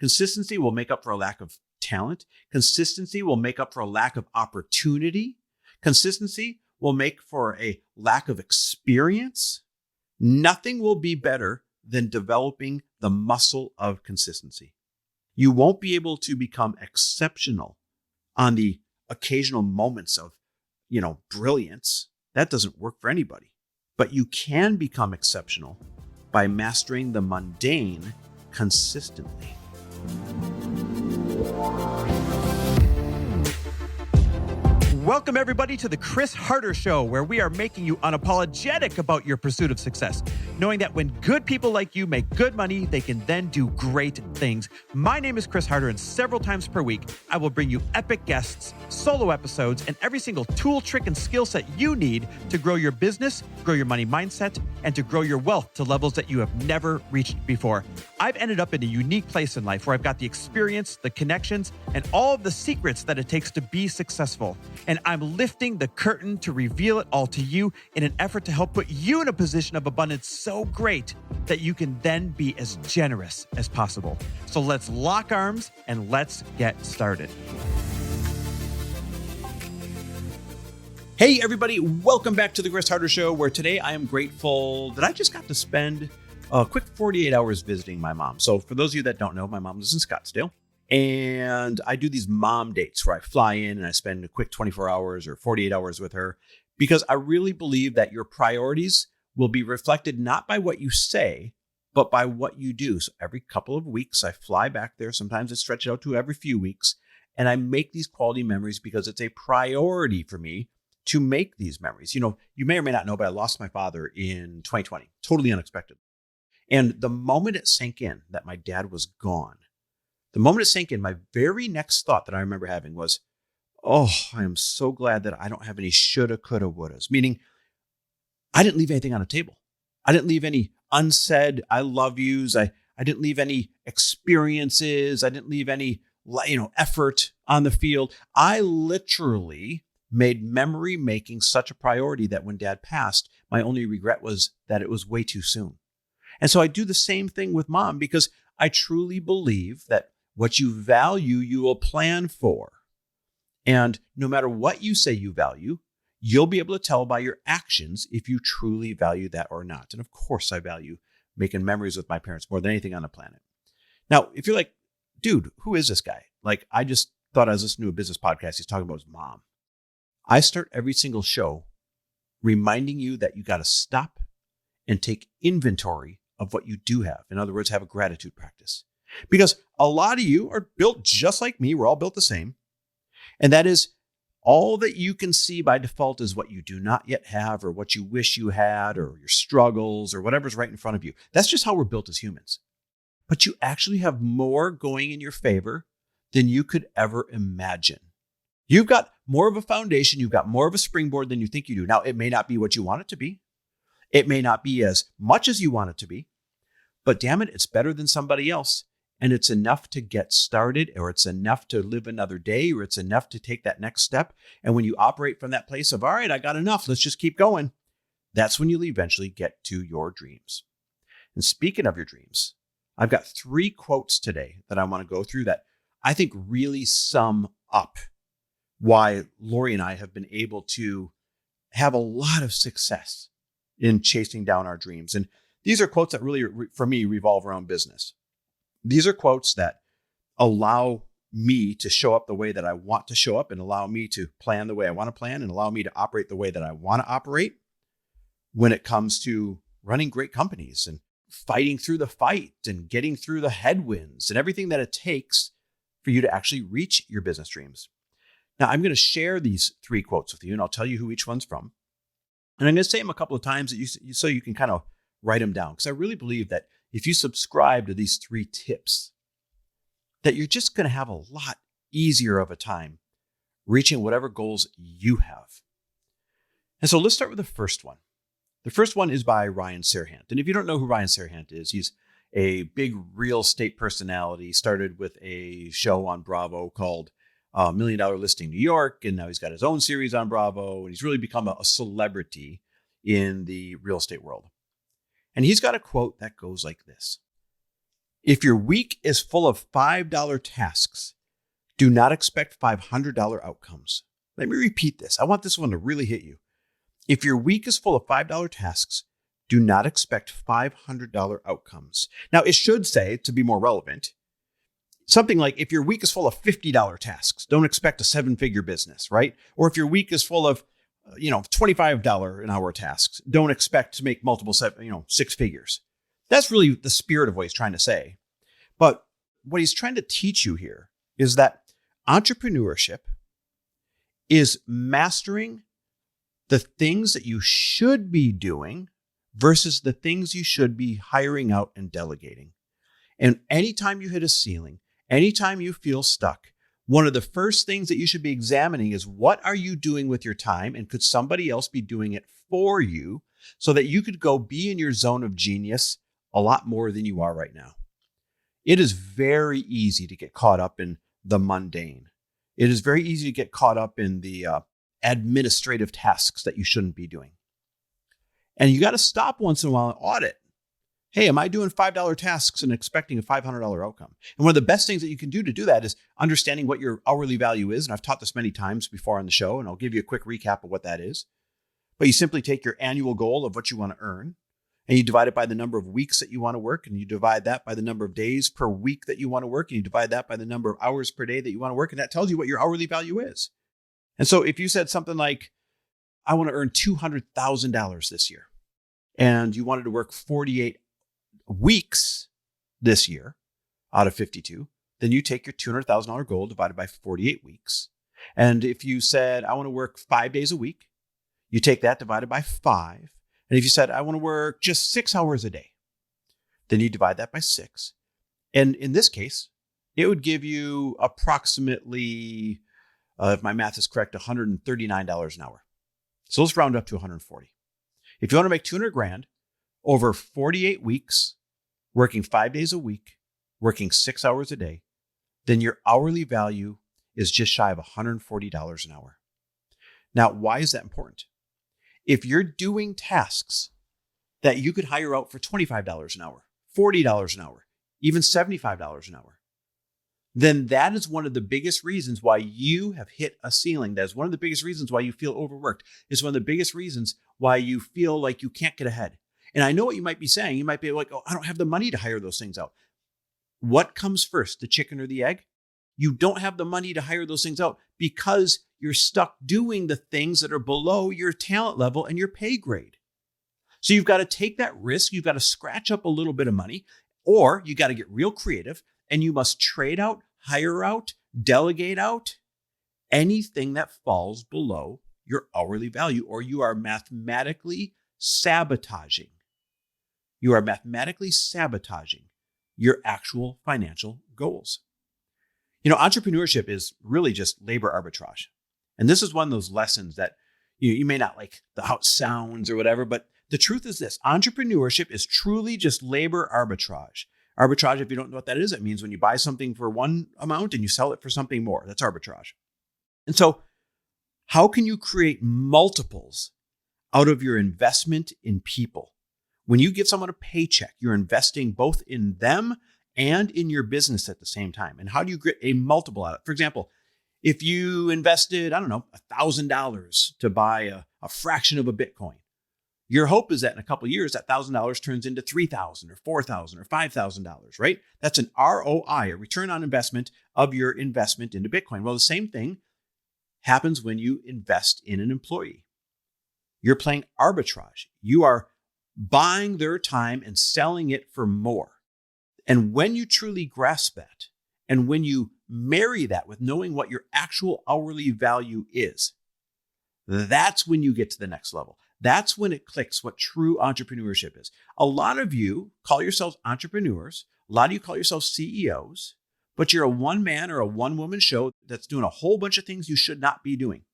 Consistency will make up for a lack of talent. Consistency will make up for a lack of opportunity. Consistency will make for a lack of experience. Nothing will be better than developing the muscle of consistency. You won't be able to become exceptional on the occasional moments of, brilliance. That doesn't work for anybody. But you can become exceptional by mastering the mundane consistently. Welcome, everybody, to the Chris Harder Show, where we are making you unapologetic about your pursuit of success, knowing that when good people like you make good money, they can then do great things. My name is Chris Harder, and several times per week, I will bring you epic guests, solo episodes, and every single tool, trick, and skill set you need to grow your business, grow your money mindset, and to grow your wealth to levels that you have never reached before. I've ended up in a unique place in life where I've got the experience, the connections, and all of the secrets that it takes to be successful. And I'm lifting the curtain to reveal it all to you in an effort to help put you in a position of abundance so great that you can then be as generous as possible. So let's lock arms and let's get started. Hey, everybody. Welcome back to the Chris Harder Show, where today I am grateful that I just got to spend a quick 48 hours visiting my mom. So for those of you that don't know, my mom lives in Scottsdale. And I do these mom dates where I fly in and I spend a quick 24 hours or 48 hours with her, because I really believe that your priorities will be reflected not by what you say, but by what you do. So every couple of weeks, I fly back there. Sometimes I stretch it out to every few weeks. And I make these quality memories because it's a priority for me to make these memories. You may or may not know, but I lost my father in 2020, totally unexpected. And the moment it sank in that my dad was gone, the moment it sank in, my very next thought that I remember having was, oh, I am so glad that I don't have any shoulda, coulda, wouldas. Meaning, I didn't leave anything on the table. I didn't leave any unsaid I love yous. I didn't leave any experiences. I didn't leave any effort on the field. I literally made memory making such a priority that when Dad passed, my only regret was that it was way too soon. And so I do the same thing with Mom, because I truly believe that what you value, you will plan for. And no matter what you say you value, you'll be able to tell by your actions if you truly value that or not. And of course, I value making memories with my parents more than anything on the planet. Now, if you're like, dude, who is this guy? Like, I just thought I was listening to a business podcast. He's talking about his mom. I start every single show reminding you that you got to stop and take inventory of what you do have. In other words, have a gratitude practice. Because a lot of you are built just like me. We're all built the same. And that is, all that you can see by default is what you do not yet have, or what you wish you had, or your struggles, or whatever's right in front of you. That's just how we're built as humans. But you actually have more going in your favor than you could ever imagine. You've got more of a foundation. You've got more of a springboard than you think you do. Now, it may not be what you want it to be. It may not be as much as you want it to be. But damn it, it's better than somebody else. And it's enough to get started, or it's enough to live another day, or it's enough to take that next step. And when you operate from that place of, all right, I got enough, let's just keep going, that's when you'll eventually get to your dreams. And speaking of your dreams, I've got 3 quotes today that I want to go through that I think really sum up why Lori and I have been able to have a lot of success in chasing down our dreams. And these are quotes that really, for me, revolve around business. These are quotes that allow me to show up the way that I want to show up, and allow me to plan the way I want to plan, and allow me to operate the way that I want to operate when it comes to running great companies and fighting through the fight and getting through the headwinds and everything that it takes for you to actually reach your business dreams. Now, I'm going to share these 3 quotes with you, and I'll tell you who each one's from. And I'm going to say them a couple of times so you can kind of write them down, because I really believe that if you subscribe to these 3 tips, that you're just going to have a lot easier of a time reaching whatever goals you have. And so let's start with the first one. The first one is by Ryan Serhant. And if you don't know who Ryan Serhant is, he's a big real estate personality. Started with a show on Bravo called $1 Million Listing New York, and now he's got his own series on Bravo, and he's really become a celebrity in the real estate world. And he's got a quote that goes like this: If your week is full of $5 tasks, do not expect $500 outcomes. Let me repeat this. I want this one to really hit you. If your week is full of $5 tasks, do not expect $500 outcomes. Now, it should say, to be more relevant, something like if your week is full of $50 tasks, don't expect a 7-figure business, right? Or if your week is full of, $25 an hour tasks, don't expect to make multiple 6 figures. That's really the spirit of what he's trying to say. But what he's trying to teach you here is that entrepreneurship is mastering the things that you should be doing versus the things you should be hiring out and delegating. And anytime you hit a ceiling, anytime you feel stuck, one of the first things that you should be examining is what are you doing with your time, and could somebody else be doing it for you so that you could go be in your zone of genius a lot more than you are right now. It is very easy to get caught up in the mundane. It is very easy to get caught up in the administrative tasks that you shouldn't be doing. And you got to stop once in a while and audit. Hey, am I doing $5 tasks and expecting a $500 outcome? And one of the best things that you can do to do that is understanding what your hourly value is. And I've taught this many times before on the show, and I'll give you a quick recap of what that is. But you simply take your annual goal of what you want to earn, and you divide it by the number of weeks that you want to work, and you divide that by the number of days per week that you want to work, and you divide that by the number of hours per day that you want to work, and that tells you what your hourly value is. And so if you said something like, I want to earn $200,000 this year, and you wanted to work 48 weeks this year out of 52, then you take your $200,000 goal divided by 48 weeks. And if you said, I want to work 5 days a week, you take that divided by 5. And if you said, I want to work just 6 hours a day, then you divide that by 6. And in this case, it would give you approximately, if my math is correct, $139 an hour. So let's round up to 140. If you want to make $200,000 over 48 weeks, working 5 days a week, working 6 hours a day, then your hourly value is just shy of $140 an hour. Now, why is that important? If you're doing tasks that you could hire out for $25 an hour, $40 an hour, even $75 an hour, then that is one of the biggest reasons why you have hit a ceiling. That is one of the biggest reasons why you feel overworked. It's one of the biggest reasons why you feel like you can't get ahead. And I know what you might be saying. You might be like, oh, I don't have the money to hire those things out. What comes first, the chicken or the egg? You don't have the money to hire those things out because you're stuck doing the things that are below your talent level and your pay grade. So you've got to take that risk. You've got to scratch up a little bit of money, or you got to get real creative, and you must trade out, hire out, delegate out anything that falls below your hourly value, or you are mathematically sabotaging. You are mathematically sabotaging your actual financial goals. Entrepreneurship is really just labor arbitrage. And this is one of those lessons that you may not like how it sounds or whatever, but the truth is this: entrepreneurship is truly just labor arbitrage. Arbitrage, if you don't know what that is, it means when you buy something for one amount and you sell it for something more. That's arbitrage. And so how can you create multiples out of your investment in people? When you give someone a paycheck, you're investing both in them and in your business at the same time. And how do you get a multiple out of it? For example, if you invested, $1,000 to buy a fraction of a Bitcoin, your hope is that in a couple of years, that $1,000 turns into $3,000 or $4,000 or $5,000, right? That's an ROI, a return on investment of your investment into Bitcoin. Well, the same thing happens when you invest in an employee. You're playing arbitrage. You are buying their time and selling it for more. And when you truly grasp that, and when you marry that with knowing what your actual hourly value is, that's when you get to the next level. That's when it clicks what true entrepreneurship is. A lot of you call yourselves entrepreneurs. A lot of you call yourselves CEOs, but you're a one-man or a one-woman show that's doing a whole bunch of things you should not be doing.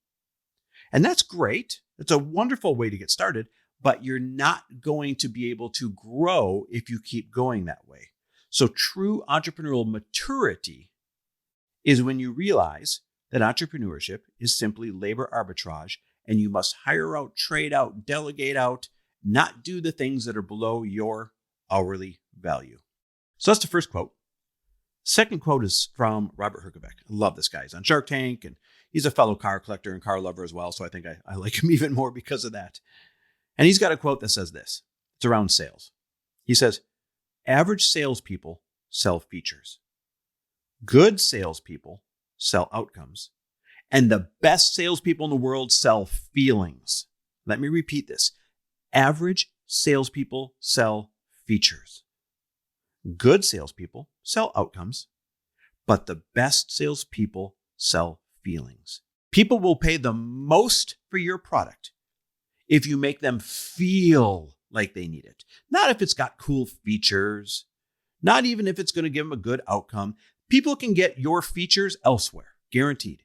And that's great. It's a wonderful way to get started, but you're not going to be able to grow if you keep going that way. So true entrepreneurial maturity is when you realize that entrepreneurship is simply labor arbitrage, and you must hire out, trade out, delegate out, not do the things that are below your hourly value. So that's the first quote. Second quote is from Robert Herjavec. I love this guy. He's on Shark Tank, and he's a fellow car collector and car lover as well. So I think I like him even more because of that. And he's got a quote that says this. It's around sales. He says, average salespeople sell features. Good salespeople sell outcomes. And the best salespeople in the world sell feelings. Let me repeat this. Average salespeople sell features. Good salespeople sell outcomes, but the best salespeople sell feelings. People will pay the most for your product if you make them feel like they need it. Not if it's got cool features, not even if it's going to give them a good outcome. People can get your features elsewhere, guaranteed.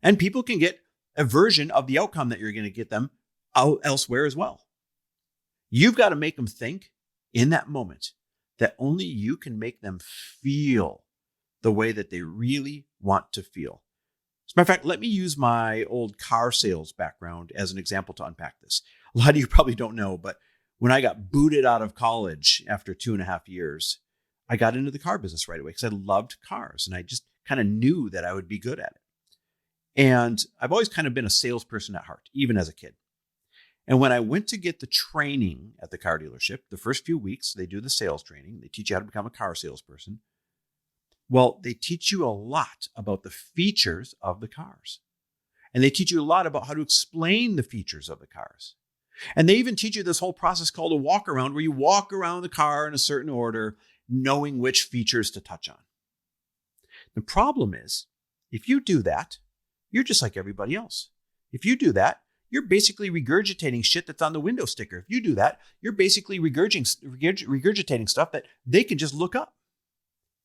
And people can get a version of the outcome that you're going to get them out elsewhere as well. You've got to make them think in that moment that only you can make them feel the way that they really want to feel. As a matter of fact, let me use my old car sales background as an example to unpack this. A lot of you probably don't know, but when I got booted out of college after 2.5 years, I got into the car business right away because I loved cars and I just kind of knew that I would be good at it. And I've always kind of been a salesperson at heart, even as a kid. And when I went to get the training at the car dealership, the first few weeks, they do the sales training. They teach you how to become a car salesperson. Well, they teach you a lot about the features of the cars. And they teach you a lot about how to explain the features of the cars. And they even teach you this whole process called a walk around, where you walk around the car in a certain order, knowing which features to touch on. The problem is, if you do that, you're just like everybody else. If you do that, you're basically regurgitating shit that's on the window sticker. If you do that, you're basically regurgitating stuff that they can just look up.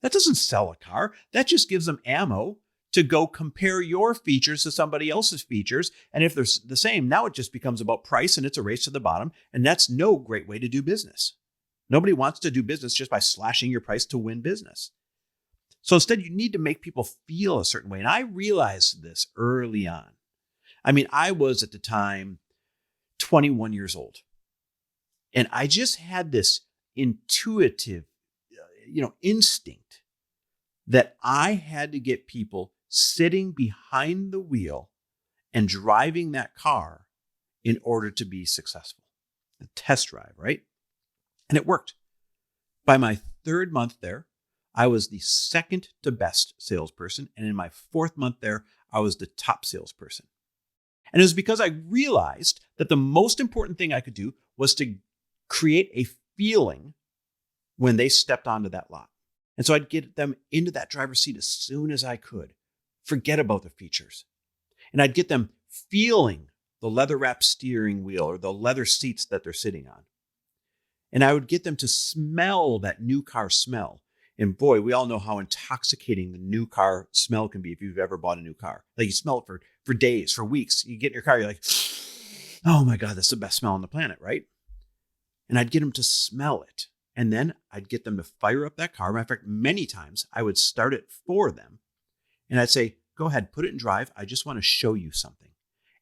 That doesn't sell a car. That just gives them ammo to go compare your features to somebody else's features. And if they're the same, now it just becomes about price and it's a race to the bottom. And that's no great way to do business. Nobody wants to do business just by slashing your price to win business. So instead, you need to make people feel a certain way. And I realized this early on. I mean, I was at the time 21 years old. And I just had this intuitive, instinct that I had to get people sitting behind the wheel and driving that car in order to be successful. A test drive, right? And it worked. By my 3rd month there, I was the second to best salesperson. And in my 4th month there, I was the top salesperson. And it was because I realized that the most important thing I could do was to create a feeling when they stepped onto that lot. And so I'd get them into that driver's seat as soon as I could. Forget about the features. And I'd get them feeling the leather-wrapped steering wheel or the leather seats that they're sitting on. And I would get them to smell that new car smell. And boy, we all know how intoxicating the new car smell can be if you've ever bought a new car. Like you smell it for days, for weeks. You get in your car, you're like, oh my God, that's the best smell on the planet, right? And I'd get them to smell it. And then I'd get them to fire up that car. Matter of fact, many times I would start it for them. And I'd say, go ahead, put it in drive. I just want to show you something.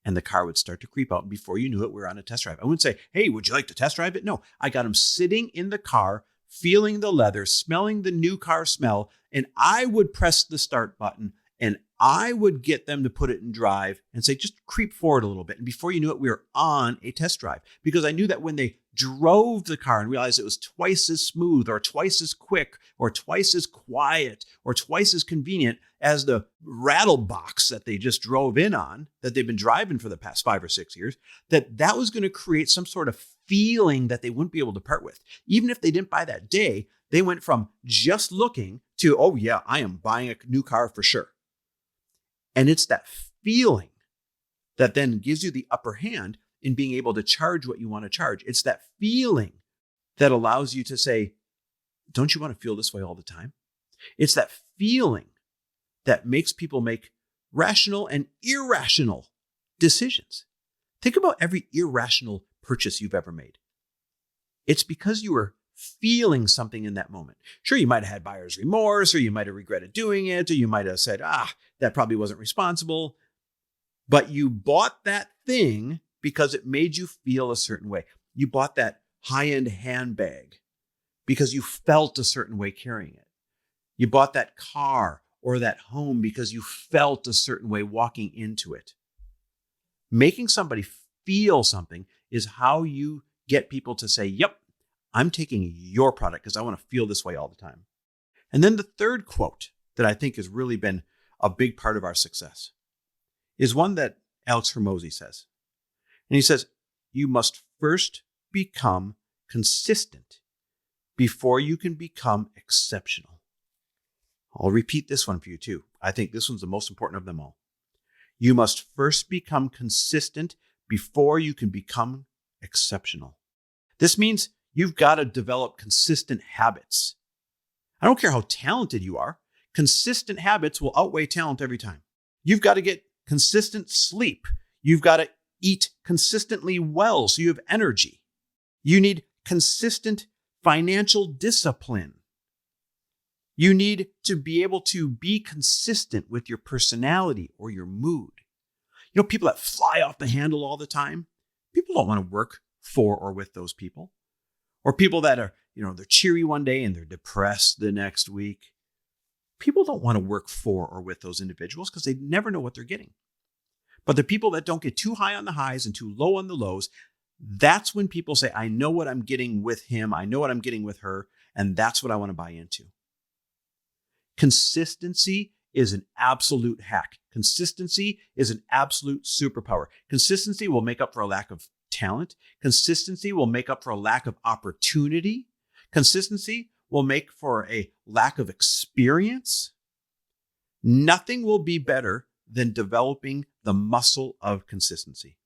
And the car would start to creep out. And before you knew it, we were on a test drive. I wouldn't say, hey, would you like to test drive it? No, I got them sitting in the car, feeling the leather, smelling the new car smell. And I would press the start button and I would get them to put it in drive and say, just creep forward a little bit. And before you knew it, we were on a test drive because I knew that when they drove the car and realized it was twice as smooth or twice as quick or twice as quiet or twice as convenient as the rattle box that they just drove in on, that they've been driving for the past 5 or 6 years, that was going to create some sort of feeling that they wouldn't be able to part with. Even if they didn't buy that day, they went from just looking to, oh yeah, I am buying a new car for sure. And it's that feeling that then gives you the upper hand in being able to charge what you want to charge. It's that feeling that allows you to say, don't you want to feel this way all the time? It's that feeling that makes people make rational and irrational decisions. Think about every irrational purchase you've ever made. It's because you were feeling something in that moment. Sure, you might have had buyer's remorse, or you might have regretted doing it, or you might have said, that probably wasn't responsible. But you bought that thing because it made you feel a certain way. You bought that high-end handbag because you felt a certain way carrying it. You bought that car or that home because you felt a certain way walking into it. Making somebody feel something is how you get people to say, yep, I'm taking your product because I want to feel this way all the time. And then the third quote that I think has really been a big part of our success is one that Alex Hormozy says. And he says, you must first become consistent before you can become exceptional. I'll repeat this one for you too. I think this one's the most important of them all. You must first become consistent before you can become exceptional. This means you've got to develop consistent habits. I don't care how talented you are. Consistent habits will outweigh talent every time. You've got to get consistent sleep. You've got to eat consistently well so you have energy. You need consistent financial discipline. You need to be able to be consistent with your personality or your mood. You know, people that fly off the handle all the time, people don't want to work for or with those people. Or people that are, they're cheery one day and they're depressed the next week. People don't want to work for or with those individuals because they never know what they're getting. But the people that don't get too high on the highs and too low on the lows, that's when people say, I know what I'm getting with him. I know what I'm getting with her. And that's what I want to buy into. Consistency is an absolute hack. Consistency is an absolute superpower. Consistency will make up for a lack of talent. Consistency will make up for a lack of opportunity. Consistency will make for a lack of experience. Nothing will be better than developing the muscle of consistency.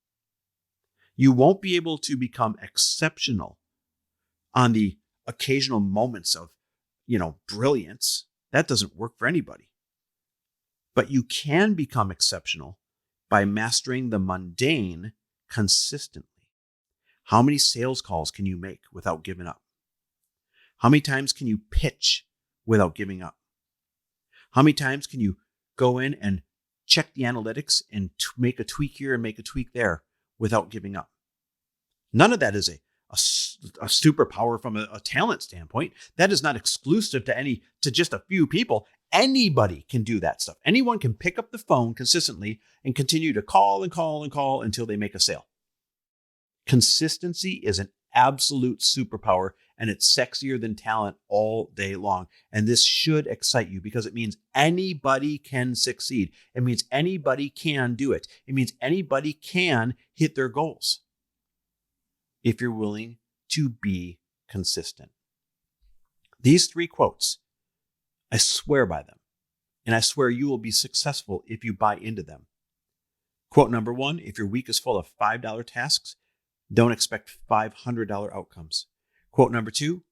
You won't be able to become exceptional on the occasional moments of, brilliance. That doesn't work for anybody. But you can become exceptional by mastering the mundane consistently. How many sales calls can you make without giving up? How many times can you pitch without giving up? How many times can you go in and check the analytics and make a tweak here and make a tweak there without giving up? None of that is a superpower from a talent standpoint. That is not exclusive to just a few people. Anybody can do that stuff. Anyone can pick up the phone consistently and continue to call and call and call until they make a sale. Consistency is an absolute superpower, and it's sexier than talent all day long. And this should excite you because it means anybody can succeed. It means anybody can do it. It means anybody can hit their goals if you're willing to be consistent. These three quotes, I swear by them, and I swear you will be successful if you buy into them. Quote number 1, if your week is full of $5 tasks, don't expect $500 outcomes. Quote number 2,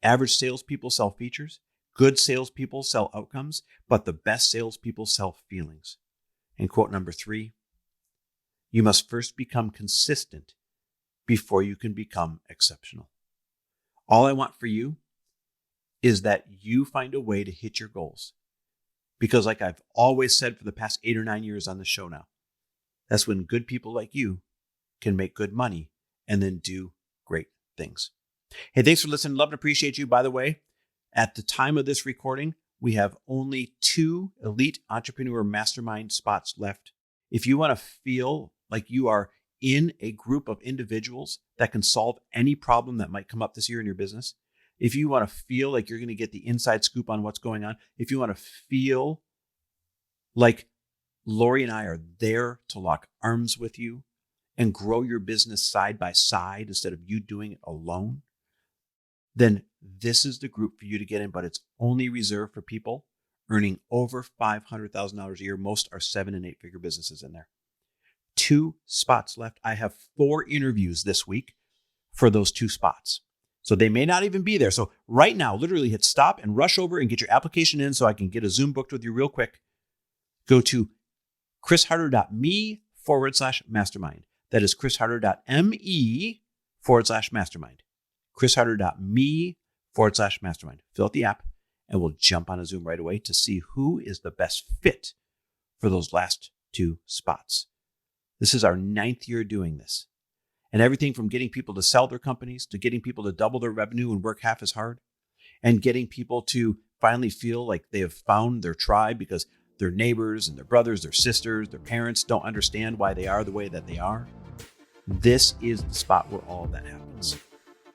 average salespeople sell features, good salespeople sell outcomes, but the best salespeople sell feelings. And quote number 3, you must first become consistent before you can become exceptional. All I want for you is that you find a way to hit your goals. Because like I've always said for the past 8 or 9 years on the show now, that's when good people like you can make good money and then do great things. Hey, thanks for listening. Love and appreciate you. By the way, at the time of this recording, we have only 2 Elite Entrepreneur Mastermind spots left. If you want to feel like you are in a group of individuals that can solve any problem that might come up this year in your business, if you want to feel like you're going to get the inside scoop on what's going on, if you want to feel like Lori and I are there to lock arms with you and grow your business side by side instead of you doing it alone, then this is the group for you to get in, but it's only reserved for people earning over $500,000 a year. Most are 7- and 8-figure businesses in there. 2 spots left. I have 4 interviews this week for those 2 spots. So they may not even be there. So right now, literally hit stop and rush over and get your application in so I can get a Zoom booked with you real quick. Go to chrisharder.me/mastermind. That is chrisharder.me/mastermind. chrisharder.me/mastermind. Fill out the app and we'll jump on a Zoom right away to see who is the best fit for those last 2 spots. This is our 9th year doing this. And everything from getting people to sell their companies to getting people to double their revenue and work half as hard, and getting people to finally feel like they have found their tribe because their neighbors and their brothers, their sisters, their parents don't understand why they are the way that they are. This is the spot where all of that happens.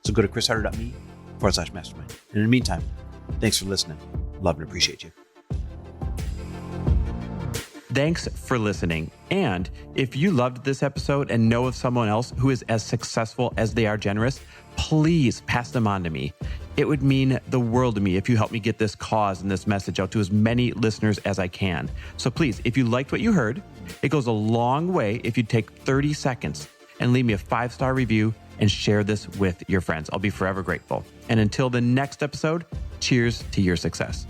So go to chrisharder.me/mastermind. And in the meantime, thanks for listening. Love and appreciate you. Thanks for listening. And if you loved this episode and know of someone else who is as successful as they are generous, please pass them on to me. It would mean the world to me if you help me get this cause and this message out to as many listeners as I can. So please, if you liked what you heard, it goes a long way if you take 30 seconds and leave me a 5-star review and share this with your friends. I'll be forever grateful. And until the next episode, cheers to your success.